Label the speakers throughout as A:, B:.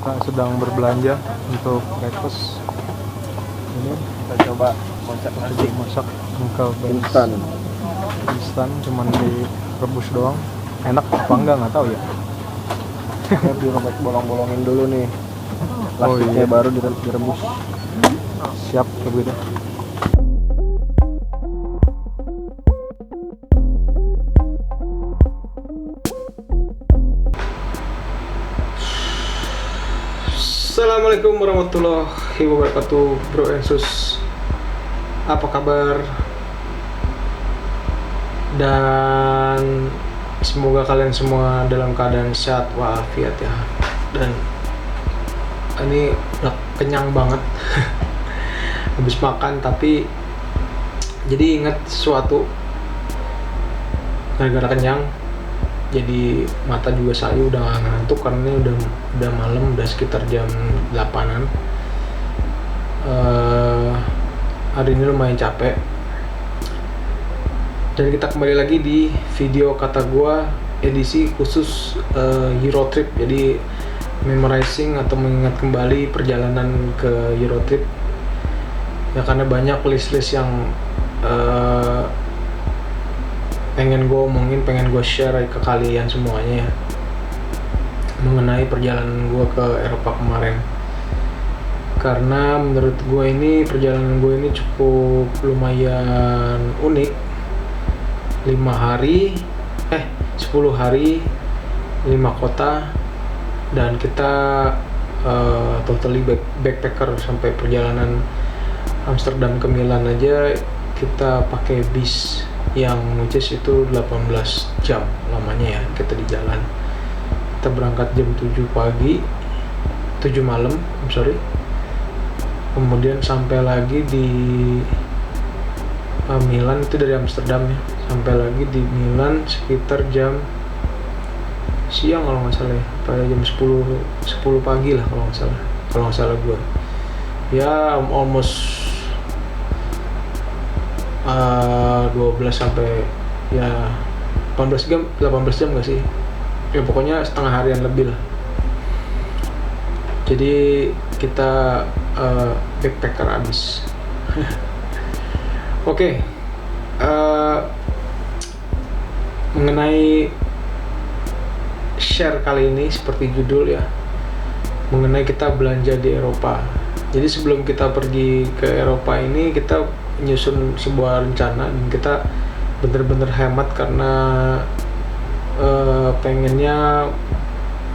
A: Kita sedang berbelanja untuk breakfast. Ini
B: Kita coba konsep nasi
A: masak engkel instan, cuman direbus doang. Enak apa enggak nggak tahu ya.
B: ya, dirobek bolong-bolongin dulu nih plastiknya,
A: iya.
B: baru direbus.
A: Siap begitu. Assalamualaikum warahmatullahi wabarakatuh, Bro Ensus. Apa kabar? Dan semoga kalian semua dalam keadaan sehat walafiat ya. Dan ini udah kenyang banget. Habis makan, tapi jadi ingat sesuatu. Gara-gara kenyang, jadi mata juga sayu, udah gak ngantuk karena ini udah malam, udah sekitar jam 8-an. Hari ini lumayan capek. Dan kita kembali lagi di video kata gua edisi khusus Eurotrip. Jadi memorizing atau mengingat kembali perjalanan ke Eurotrip ya, karena banyak list-list yang pengen gue omongin, pengen gue share ke kalian semuanya ya, mengenai perjalanan gue ke Eropa kemarin. Karena menurut gue ini perjalanan gue ini cukup lumayan unik. 10 hari 5 kota, dan kita totally backpacker sampai perjalanan Amsterdam ke Milan aja kita pakai bis yang which is itu 18 jam lamanya ya kita di jalan. Kita berangkat jam 7 malam, kemudian sampai lagi di Milan, itu dari Amsterdam ya, sampai lagi di Milan sekitar jam siang kalau nggak salah ya, pada jam 10 pagi lah kalau nggak salah gue ya, almost 12 sampai ya 18 jam nggak sih ya, pokoknya setengah harian lebih lah. Jadi kita backpacker abis. Oke. Mengenai share kali ini seperti judul ya, mengenai kita belanja di Eropa. Jadi sebelum kita pergi ke Eropa ini, kita nyusun sebuah rencana dan kita bener-bener hemat karena pengennya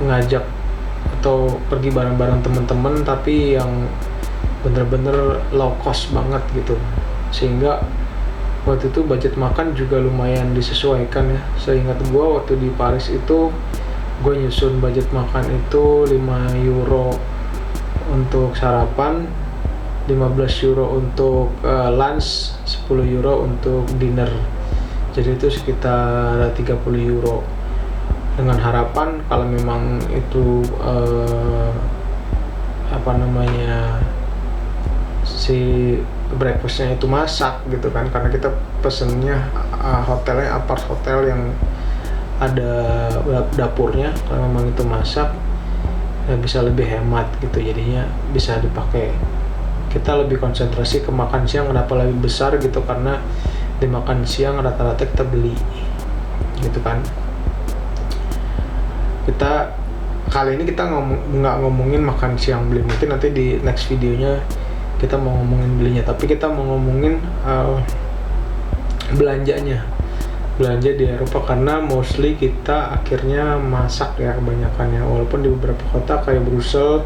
A: ngajak atau pergi bareng-bareng teman-teman, tapi yang bener-bener low cost banget gitu, sehingga waktu itu budget makan juga lumayan disesuaikan ya. Seingat gue waktu di Paris itu gue nyusun budget makan itu 5 euro untuk sarapan, 15 euro untuk lunch, 10 euro untuk dinner. Jadi itu sekitar 30 euro, dengan harapan kalau memang itu si breakfastnya itu masak gitu kan, karena kita pesennya hotelnya apart hotel yang ada dapurnya. Kalau memang itu masak ya bisa lebih hemat gitu, jadinya bisa dipakai. Kita lebih konsentrasi ke makan siang, kenapa lebih besar gitu, karena di makan siang rata-rata kita beli gitu kan. Kita kali ini kita nggak ngomongin makan siang beli, mungkin nanti di next videonya kita mau ngomongin belinya, tapi kita mau ngomongin belanja di Eropa, karena mostly kita akhirnya masak ya kebanyakannya, walaupun di beberapa kota kayak Brussels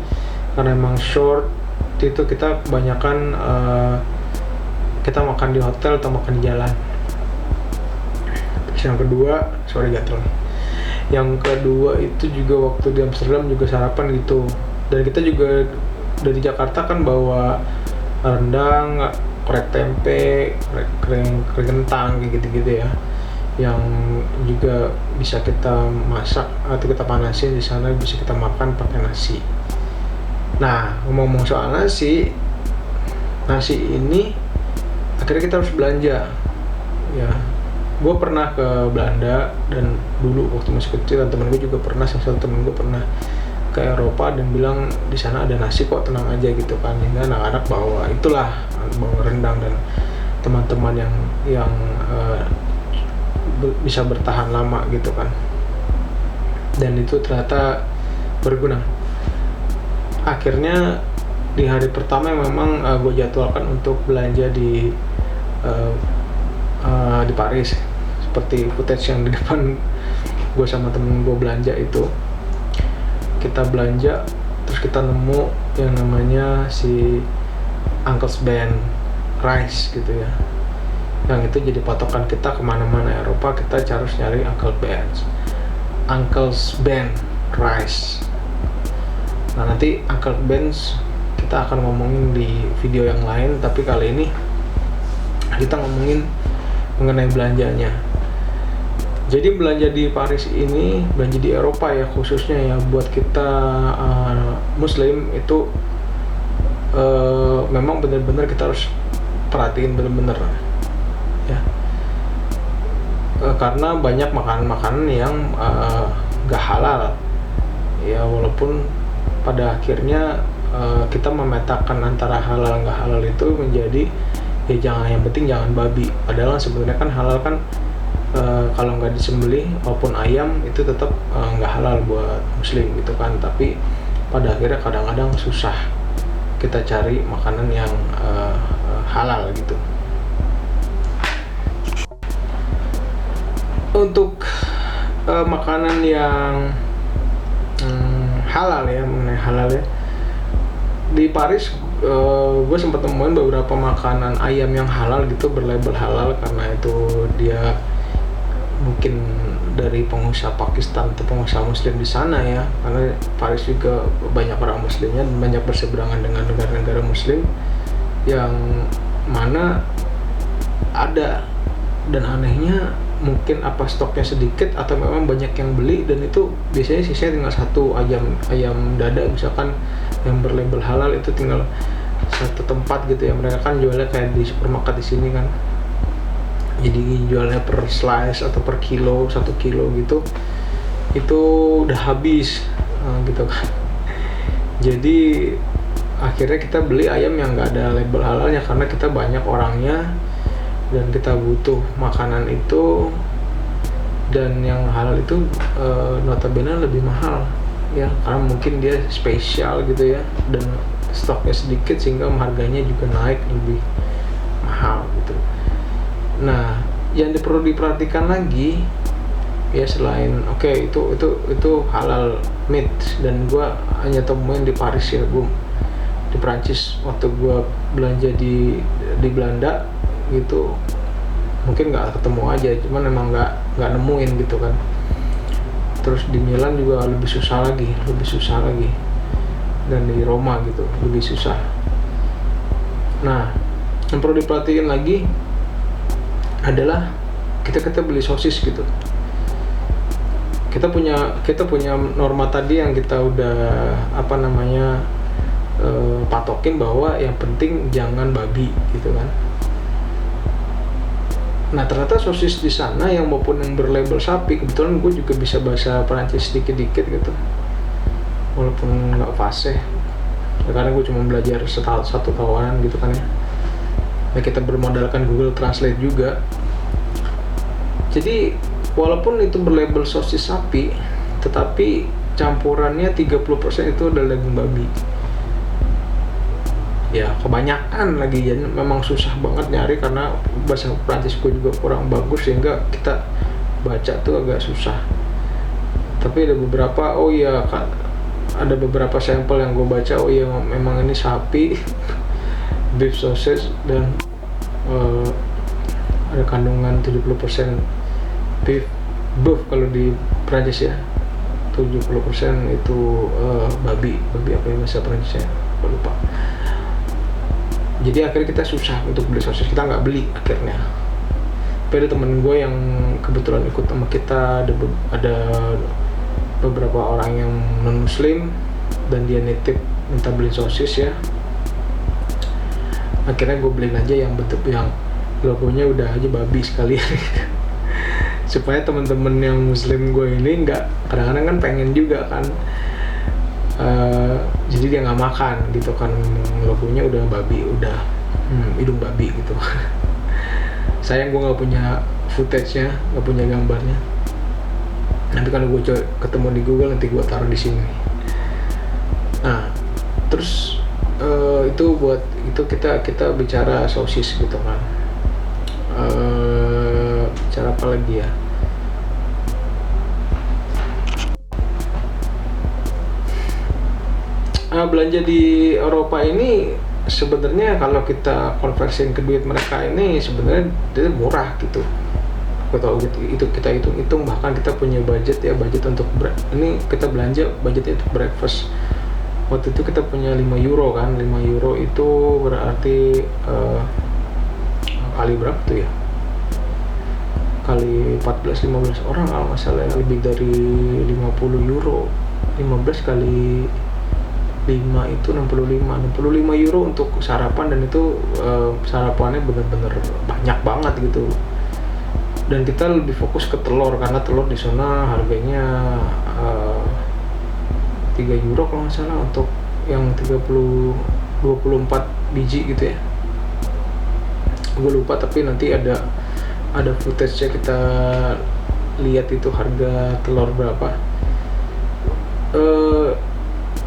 A: karena emang short itu kita kebanyakan kita makan di hotel atau makan di jalan. Terus yang kedua itu juga waktu di Amsterdam juga sarapan gitu, dan kita juga dari Jakarta kan bawa rendang, korek tempe, kering kentang gitu-gitu ya, yang juga bisa kita masak atau kita panasin di sana, bisa kita makan pakai nasi. Nah, ngomong soal nasi ini akhirnya kita harus belanja ya. Gue pernah ke Belanda, dan dulu waktu masih kecil, dan temen gue juga pernah, salah satu temen gue pernah ke Eropa dan bilang di sana ada nasi kok, tenang aja gitu kan. Hingga anak-anak bawa rendang, dan teman-teman yang bisa bertahan lama gitu kan. Dan itu ternyata berguna. Akhirnya di hari pertama memang gue jadwalkan untuk belanja di Paris, seperti footage yang di depan gue sama temen gue belanja itu. Kita belanja, terus kita nemu yang namanya si Uncle's Band Rice gitu ya, yang itu jadi patokan kita kemana-mana Eropa. Kita harus nyari Uncle's Band Rice. Nah, nanti Uncle Ben's kita akan ngomongin di video yang lain, tapi kali ini kita ngomongin mengenai belanjanya. Jadi belanja di Paris ini, belanja di Eropa ya khususnya ya, buat kita Muslim itu memang benar-benar kita harus perhatiin benar-benar ya, karena banyak makanan-makanan yang gak halal ya, walaupun pada akhirnya kita memetakan antara halal nggak halal itu menjadi ya yang penting jangan babi. Padahal sebenarnya kan halal kan kalau nggak disembelih maupun ayam itu tetap nggak halal buat Muslim gitu kan. Tapi pada akhirnya kadang-kadang susah kita cari makanan yang halal gitu. Untuk makanan yang halal ya, mengenai halal ya, di Paris gue sempat temuin beberapa makanan ayam yang halal gitu, berlabel halal, karena itu dia mungkin dari pengusaha Pakistan atau pengusaha Muslim di sana ya, karena Paris juga banyak orang Muslimnya dan banyak berseberangan dengan negara-negara Muslim, yang mana ada, dan anehnya mungkin apa stoknya sedikit atau memang banyak yang beli, dan itu biasanya sisanya tinggal satu ayam dada misalkan yang berlabel halal, itu tinggal satu tempat gitu ya. Mereka kan jualnya kayak di supermarket di sini kan, jadi jualnya per slice atau per kilo, 1 kilo gitu, itu udah habis gitu kan. Jadi akhirnya kita beli ayam yang nggak ada label halalnya, karena kita banyak orangnya dan kita butuh makanan itu, dan yang halal itu notabene lebih mahal ya, karena mungkin dia spesial gitu ya, dan stoknya sedikit sehingga harganya juga naik lebih mahal gitu. Nah, yang perlu diperhatikan lagi ya, selain itu halal meat, dan gua hanya temuin di Paris ya, gua di Prancis waktu gua belanja di Belanda gitu, mungkin nggak ketemu aja, cuman emang nggak nemuin gitu kan. Terus di Milan juga lebih susah lagi, dan di Roma gitu lebih susah. Nah, yang perlu diperhatiin lagi adalah kita beli sosis gitu. Kita punya norma tadi yang kita udah patokin, bahwa yang penting jangan babi gitu kan. Nah, ternyata sosis di sana yang maupun yang berlabel sapi, kebetulan gue juga bisa bahasa Perancis sedikit-dikit gitu, walaupun nggak fasih ya, karena gue cuma belajar satu kawanan gitu kan ya. Nah, kita bermodalkan Google Translate juga. Jadi walaupun itu berlabel sosis sapi, tetapi campurannya 30% itu adalah daging babi ya, kebanyakan lagi. Jadi memang susah banget nyari, karena bahasa Prancis gue juga kurang bagus, sehingga kita baca tuh agak susah. Tapi ada beberapa, ada beberapa sampel yang gue baca, memang ini sapi beef sausage, dan ada kandungan 70% beef kalau di Prancis ya, 70% itu babi apa ya bahasa Prancisnya, lupa. Jadi akhirnya kita susah untuk beli sosis, kita nggak beli akhirnya. Tapi ada temen gue yang kebetulan ikut sama kita, ada beberapa orang yang non Muslim, dan dia nitip minta beli sosis ya. Akhirnya gue beliin aja yang bentuk yang logonya udah aja babi sekalian supaya teman-teman yang Muslim gue ini nggak, kadang-kadang kan pengen juga kan Jadi dia nggak makan gitu kan, logonya udah babi, udah hidung babi gitu. Sayang gue nggak punya footage-nya, nggak punya gambarnya. Nanti kalau gue ketemu di Google nanti gue taruh di sini. Nah terus itu buat itu kita bicara sosis gitu kan. Bicara apa lagi ya? Belanja di Eropa ini sebenarnya kalau kita konversiin ke duit mereka ini sebenarnya itu murah gitu. Kalau gitu itu kita hitung bahkan kita punya budget untuk ini kita belanja budgetnya untuk breakfast. Waktu itu kita punya 5 euro kan, 5 euro itu berarti kali berapa tuh ya? Kali 14-15 orang kalau nggak salah ya, lebih dari 50 euro. 15 kali 5 itu 65 euro untuk sarapan, dan itu sarapannya bener-bener banyak banget gitu. Dan kita lebih fokus ke telur karena telur di sana harganya 3 euro kalau nggak salah untuk yang 24 biji gitu ya. Gue lupa, tapi nanti ada footage-nya, kita lihat itu harga telur berapa.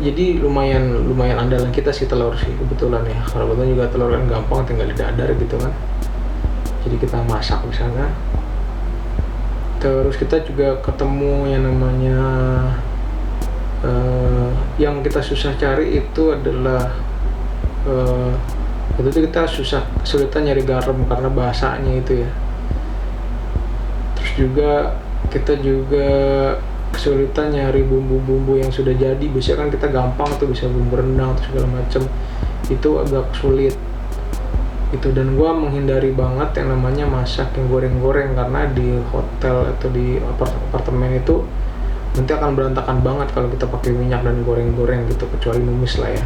A: Jadi lumayan andalan kita sih telur sih kebetulan ya. Kalau kebetulan juga telur kan gampang, tinggal didadar gitu kan. Jadi kita masak di sana. Terus kita juga ketemu yang namanya yang kita susah cari itu adalah waktu itu kita kesulitan nyari garam karena bahasanya itu ya. Terus juga kita kesulitan nyari bumbu-bumbu yang sudah jadi. Biasanya kan kita gampang tuh bisa bumbu rendang atau segala macam, itu agak sulit itu. Dan gua menghindari banget yang namanya masak yang goreng-goreng, karena di hotel atau di apartemen itu nanti akan berantakan banget kalau kita pakai minyak dan goreng-goreng gitu, kecuali numis lah ya.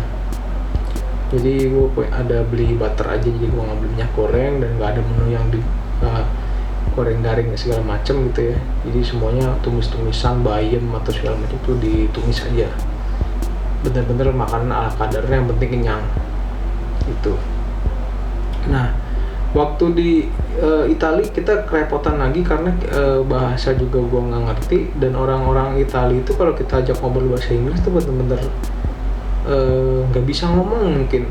A: Jadi gue ada beli butter aja, jadi gue nggak beli minyak goreng, dan nggak ada menu yang di goreng garing segala macem gitu ya. Jadi semuanya tumis-tumisan, bayam atau segala macam itu ditumis aja. Bener-bener makanan ala kadarnya, yang penting kenyang itu. Nah waktu di Itali kita kerepotan lagi karena bahasa juga gua nggak ngerti, dan orang-orang Itali itu kalau kita ajak ngobrol bahasa Inggris tuh bener-bener nggak bisa ngomong. Mungkin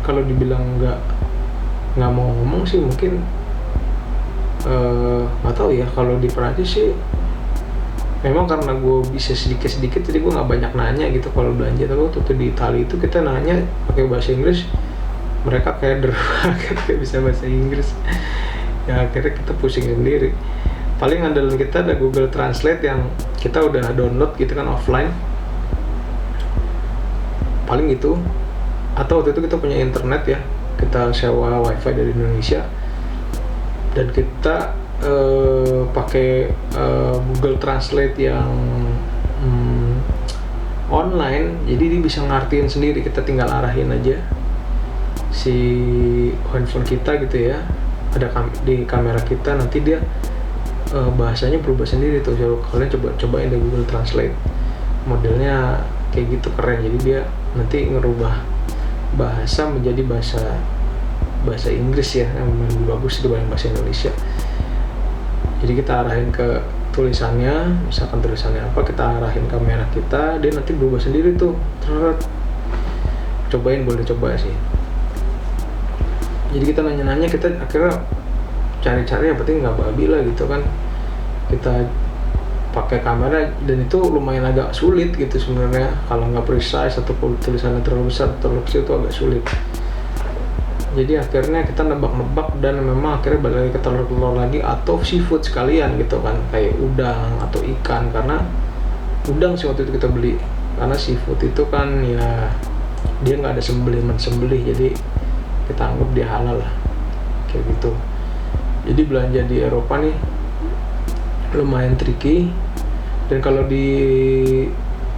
A: kalau dibilang nggak mau ngomong sih mungkin nggak tahu ya. Kalau di Perancis sih memang karena gue bisa sedikit-sedikit, jadi gue nggak banyak nanya gitu kalau belanja. Tapi waktu di Itali itu kita nanya pakai bahasa Inggris, mereka kayak kayak bisa bahasa Inggris. Ya akhirnya kita pusing sendiri. Paling andalan kita ada Google Translate yang kita udah download gitu kan offline, paling itu. Atau waktu itu kita punya internet ya, kita sewa wifi dari Indonesia, dan kita pakai Google Translate yang online, jadi dia bisa ngartiin sendiri. Kita tinggal arahin aja si handphone kita gitu ya, ada di kamera kita, nanti dia bahasanya berubah sendiri tuh. Kalian cobain deh Google Translate, modelnya kayak gitu, keren. Jadi dia nanti ngerubah bahasa menjadi bahasa Inggris ya, yang lebih bagus dibanding bahasa Indonesia. Jadi kita arahin ke tulisannya, misalkan tulisannya apa, kita arahin kamera kita, dia nanti berubah sendiri tuh. Cobain, boleh coba sih. Jadi kita nanya-nanya, kita akhirnya cari-cari, yang penting nggak babi lah gitu kan. Kita pakai kamera, dan itu lumayan agak sulit gitu sebenarnya. Kalau nggak precise atau tulisannya terlalu besar, terlalu kecil, itu agak sulit. Jadi akhirnya kita nebak-nebak, dan memang akhirnya balik lagi ke telur-telur lagi, atau seafood sekalian gitu kan, kayak udang atau ikan. Karena udang sih waktu itu kita beli, karena seafood itu kan ya dia nggak ada sembelih, jadi kita anggap dia halal lah kayak gitu. Jadi belanja di Eropa nih lumayan tricky. Dan kalau di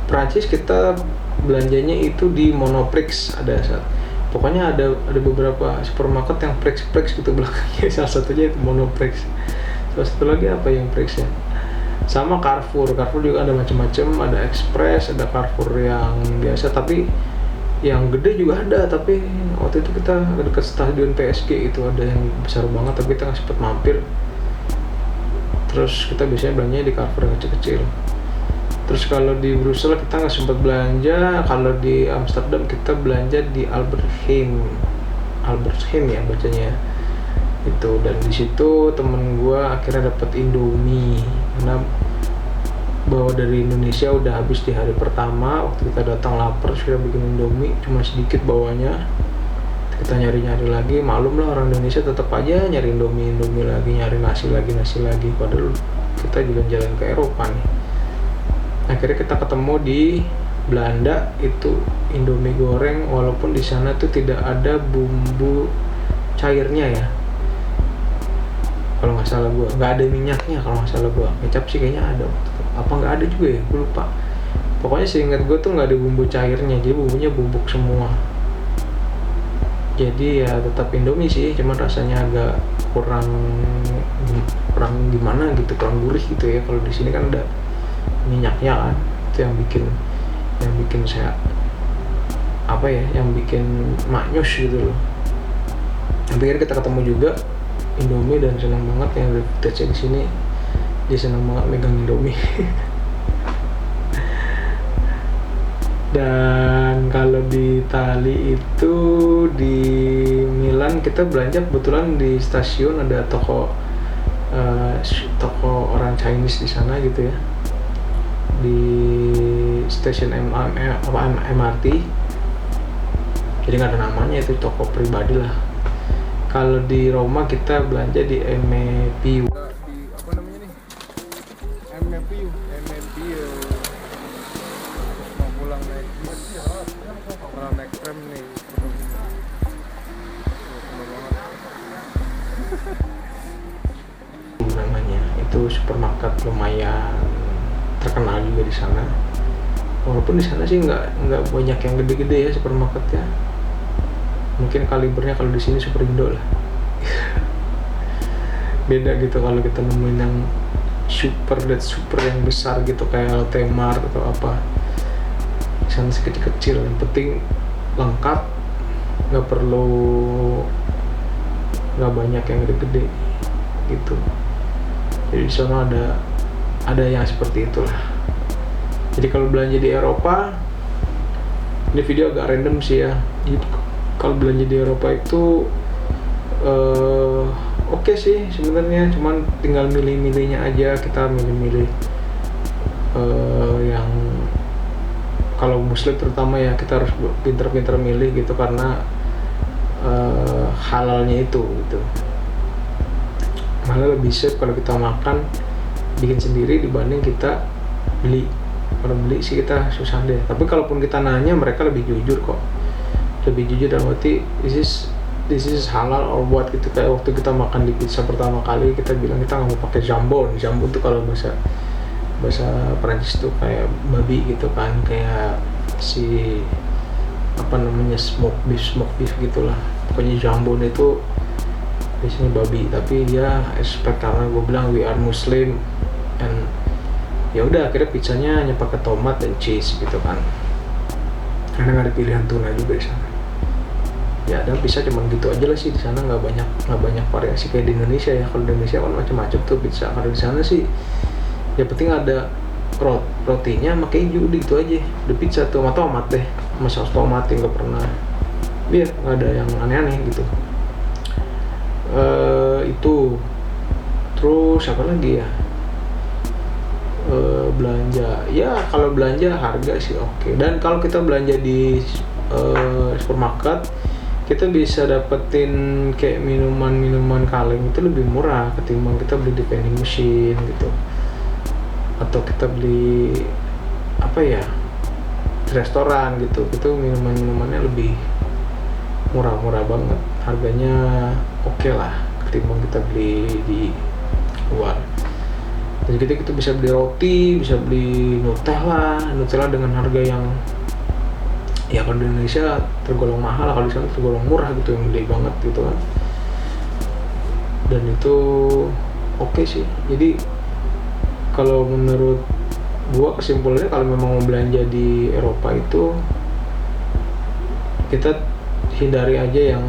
A: Prancis kita belanjanya itu di Monoprix, pokoknya ada beberapa supermarket yang Prix gitu belakangnya. Salah satunya itu Monoprix. Salah satu lagi apa yang Prix ya, Sama Carrefour juga ada macam-macam, ada Express, ada Carrefour yang biasa, tapi yang gede juga ada. Tapi waktu itu kita dekat stadion PSG itu ada yang besar banget, tapi kita nggak sempet mampir. Terus kita biasanya belanjanya di Carrefour yang kecil-kecil. Terus kalau di Brussels kita nggak sempat belanja. Kalau di Amsterdam kita belanja di Albert Heijn ya bacanya itu. Dan di situ temen gue akhirnya dapet Indomie karena bawa dari Indonesia udah habis di hari pertama. Waktu kita datang lapar, terus kita bikin Indomie cuma sedikit bawanya. Kita nyari-nyari lagi, maklum lah orang Indonesia tetap aja nyari Indomie lagi, nyari nasi lagi. Padahal kita juga jalan ke Eropa nih. Akhirnya kita ketemu di Belanda itu Indomie goreng, walaupun di sana tuh tidak ada bumbu cairnya ya. Kalau nggak salah gua, nggak ada minyaknya kalau nggak salah gua. Kecap sih kayaknya ada. Apa nggak ada juga ya? Gua lupa. Pokoknya seingat gua tuh nggak ada bumbu cairnya, jadi bumbunya bubuk semua. Jadi ya tetap Indomie sih, cuman rasanya agak kurang gimana gitu, kurang gurih gitu ya. Kalau di sini kan ada minyaknya kan, itu yang bikin saya apa ya, yang bikin maknyus gitu loh. Akhirnya kita ketemu juga Indomie dan senang banget yang footage di sini, dia senang banget megang Indomie. Dan kalau di Itali itu di Milan kita belanja kebetulan di stasiun ada toko orang Chinese di sana gitu ya, di stasiun MRT. Jadi nggak ada namanya, itu toko pribadi lah. Kalau di Roma kita belanja di Emepio.
B: Di apa namanya nih? MPU. Mau pulang naik bis. Pulang naik tram nih. Penuh banget.
A: Namanya itu supermarket lumayan terkenal juga di sana. Walaupun di sana sih nggak banyak yang gede-gede ya supermarketnya. Mungkin kalibernya kalau di sini Superindo lah. Beda gitu kalau kita nemuin yang super yang besar gitu kayak Altemar atau apa. Di sana kecil-kecil, yang penting lengkap, nggak banyak yang gede-gede gitu. Jadi di sana ada yang seperti itulah. Jadi kalau belanja di Eropa, ini video agak random sih ya. Jadi kalau belanja di Eropa itu oke sih sebenarnya, cuman tinggal milih-milihnya aja. Kita milih-milih yang kalau Muslim terutama ya, kita harus pinter-pinter milih gitu karena halalnya itu gitu. Malah lebih safe kalau kita makan bikin sendiri dibanding kita beli. Kalau beli sih kita susah deh. Tapi kalaupun kita nanya, mereka lebih jujur kok. Lebih jujur dalam arti this is halal or what gitu. Kayak waktu kita makan di pizza pertama kali, kita bilang kita nggak mau pakai jambon. Jambon tuh kalau bahasa Prancis tuh kayak babi gitu kan, kayak si apa namanya smoke beef gitulah. Pokoknya jambon itu biasanya babi, tapi dia expect karena gue bilang we are Muslim, and ya udah akhirnya pizzanya hanya pakai tomat dan cheese gitu kan, karena nggak ada pilihan tuna juga di sana. Ya dan pizza cuma gitu aja lah sih di sana, nggak banyak variasi kayak di Indonesia ya. Kalau di Indonesia kan macam-macam tuh pizza. Kalau di sana sih ya penting ada rotinya sama keju, udah gitu aja udah pizza tuh, sama tomat deh, sama saus tomat yang nggak pernah, biar nggak ada yang aneh-aneh gitu. Itu terus apa lagi ya, belanja ya, kalau belanja harga sih oke. Dan kalau kita belanja di supermarket, kita bisa dapetin kayak minuman kaleng itu lebih murah ketimbang kita beli di vending machine gitu, atau kita beli apa ya di restoran gitu. Itu minumannya lebih murah banget, harganya oke lah ketimbang kita beli di luar. Dan kita bisa beli roti, bisa beli Nutella dengan harga yang ya kalau di Indonesia tergolong mahal, kalau di sana tergolong murah gitu, yang gede banget gitu kan. Dan itu oke sih. Jadi kalau menurut gua kesimpulannya kalau memang mau belanja di Eropa itu kita hindari aja yang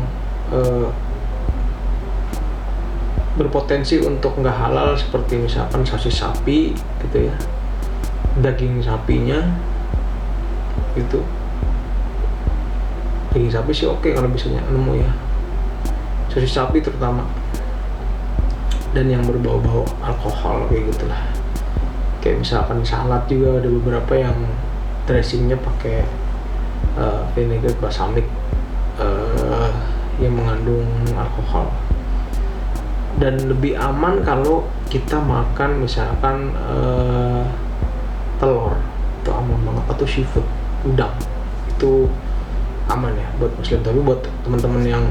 A: berpotensi untuk nggak halal, seperti misalkan sosis sapi gitu ya, daging sapinya gitu. Daging sapi sih oke kalau bisa nemu ya, sosis sapi terutama, dan yang berbau-bau alkohol kayak gitulah. Kayak misalkan salad juga ada beberapa yang dressingnya pakai vinegar balsamic yang mengandung alkohol. Dan lebih aman kalau kita makan misalkan telur, itu aman banget, atau seafood, udang, itu aman ya buat muslim. Tapi buat teman-teman yang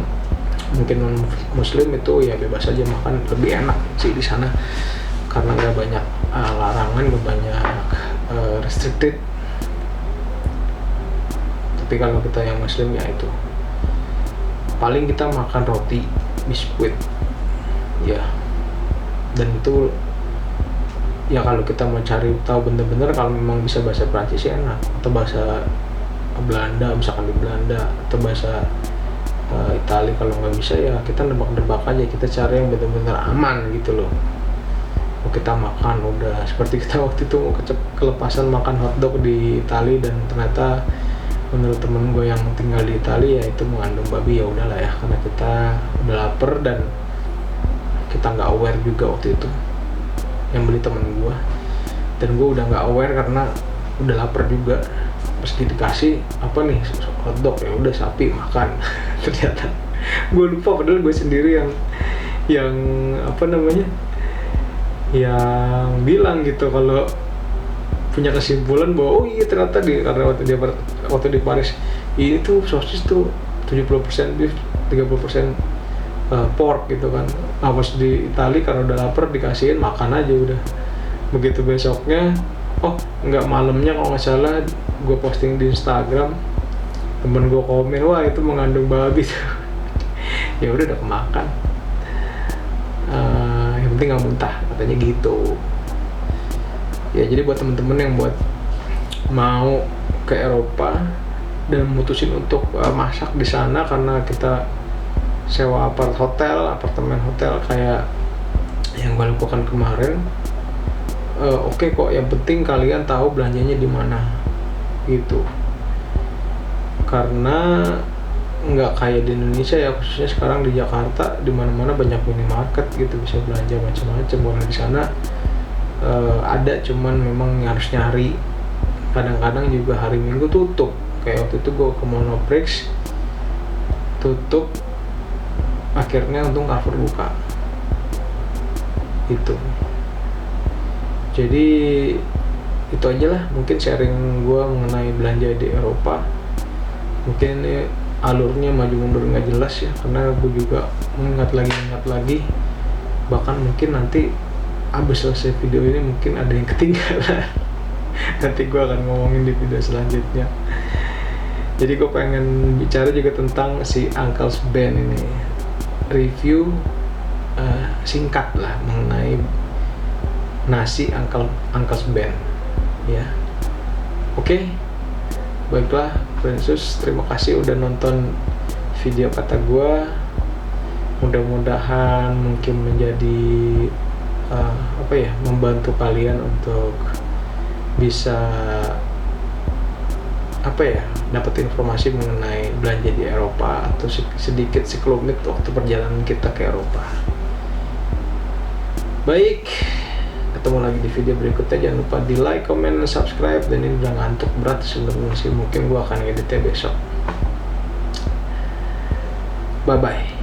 A: mungkin non muslim itu ya bebas aja makan, lebih enak sih di sana karena nggak banyak larangan, nggak banyak restricted. Tapi kalau kita yang muslim ya itu paling kita makan roti, biskuit ya, dan itu ya kalau kita mau cari tahu bener-bener kalau memang bisa bahasa Prancis ya enak, atau bahasa Belanda misalkan di Belanda, atau bahasa Itali. Kalau nggak bisa ya kita nebak-nebak aja, kita cari yang bener-bener aman gitu loh. Kita makan udah seperti kita waktu itu kelepasan makan hotdog di Itali, dan ternyata menurut temen gue yang tinggal di Itali ya itu mengandung babi. Ya udahlah ya, karena kita udah lapar dan kita nggak aware juga waktu itu, yang beli temen gue, dan gue udah nggak aware karena udah lapar juga. Pas dikasih apa nih, hotdog, ya udah sapi, makan. Ternyata gue lupa, padahal gue sendiri yang apa namanya, yang bilang gitu kalau punya kesimpulan bahwa oh iya ternyata karena waktu di Paris ini tuh sosis tuh 70% beef, 30% pork gitu kan. Pas di Itali karena udah lapar dikasihin, makan aja udah. Begitu besoknya, oh nggak malamnya kalau nggak salah, gue posting di Instagram, temen gue komen, wah itu mengandung babi. Ya udah kemakan. Yang penting nggak muntah, katanya gitu. Ya jadi buat temen-temen yang mau ke Eropa dan mutusin untuk masak di sana, karena kita sewa apartemen hotel kayak yang gue lakukan kemarin, oke kok. Yang penting kalian tahu belanjanya di mana gitu, karena nggak kayak di Indonesia ya, khususnya sekarang di Jakarta, di mana-mana banyak minimarket gitu, bisa belanja macam-macam. Kalau di sana ada, cuman memang harus nyari. Kadang-kadang juga hari Minggu tutup, kayak waktu itu gue ke Monoprix tutup, akhirnya untung Carrefour buka gitu. Jadi itu aja lah mungkin sharing gue mengenai belanja di Eropa. Mungkin ini alurnya maju mundur nggak jelas ya, karena gue juga mengingat lagi, bahkan mungkin nanti abis selesai video ini mungkin ada yang ketinggalan. Nanti gue akan ngomongin di video selanjutnya. Jadi gue pengen bicara juga tentang si Uncle's Band ini, review singkat lah mengenai nasi Uncle's Band ya. Oke. Baiklah Prinsus, terima kasih udah nonton video kata gue. Mudah-mudahan mungkin menjadi membantu kalian untuk bisa dapat informasi mengenai belanja di Eropa, atau sedikit sekelumit waktu perjalanan kita ke Eropa. Baik, ketemu lagi di video berikutnya. Jangan lupa di like, comment, dan subscribe. Dan ini udah ngantuk berat sebenarnya sih, mungkin gua akan editnya besok. Bye bye.